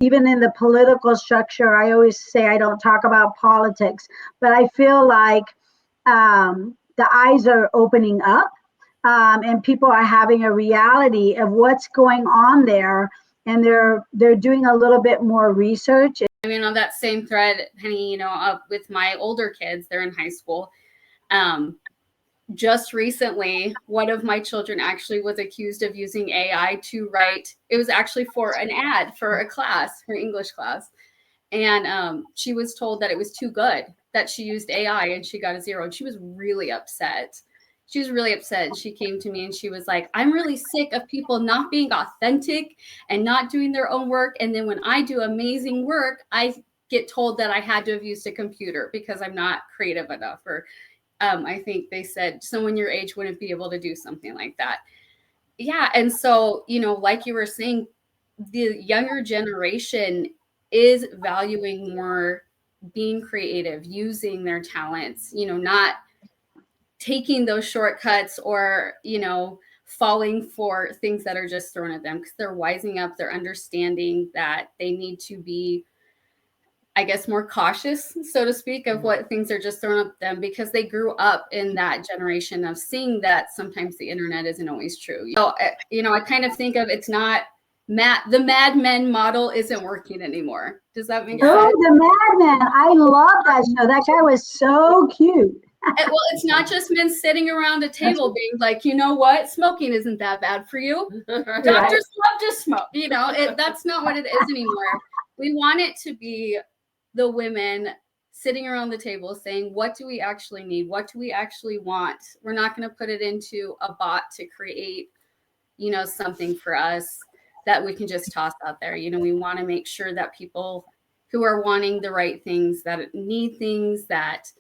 even in the political structure, I always say I don't talk about politics, but I feel like the eyes are opening up, and people are having a reality of what's going on there, and they're doing a little bit more research. I mean, on that same thread, Penny, with my older kids, they're in high school. Just recently, one of my children actually was accused of using AI to write. It was actually for an ad for a class, her English class. And she was told that it was too good, that she used AI, and she got a 0. And she was really upset. She was really upset. And she came to me and she was like, I'm really sick of people not being authentic and not doing their own work. And then when I do amazing work, I get told that I had to have used a computer because I'm not creative enough. Or I think they said someone your age wouldn't be able to do something like that. Yeah. And so, like you were saying, the younger generation is valuing more being creative, using their talents, not taking those shortcuts or, falling for things that are just thrown at them, because they're wising up, they're understanding that they need to be, I guess, more cautious, so to speak, of what things are just thrown at them, because they grew up in that generation of seeing that sometimes the internet isn't always true. So, I kind of think of, it's not the Mad Men model isn't working anymore. Does that make sense? Oh, the Mad Men. I love that show. That guy was so cute. Well, it's not just men sitting around a table being like, you know what, smoking isn't that bad for you. Doctors love to smoke. That's not what it is anymore. We want it to be the women sitting around the table saying, what do we actually need? What do we actually want? We're not going to put it into a bot to create, something for us that we can just toss out there. We want to make sure that people who are wanting the right things, that need things, that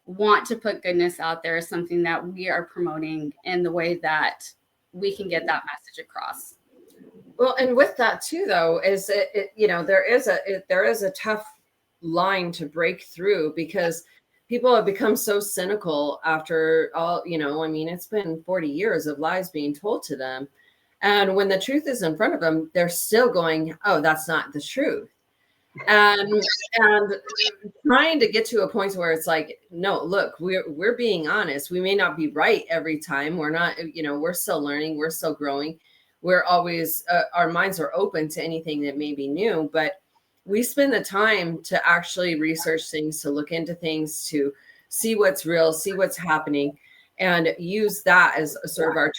want to put goodness out there, is something that we are promoting in the way that we can get that message across. Well, and with that too, though, is there is a tough line to break through, because people have become so cynical after all. It's been 40 years of lies being told to them, and when the truth is in front of them, they're still going, "Oh, that's not the truth." And trying to get to a point where it's like, no, look, we're being honest. We may not be right every time. We're not, we're still learning. We're still growing. We're always, our minds are open to anything that may be new, but we spend the time to actually research things, to look into things, to see what's real, see what's happening, and use that as a sort of our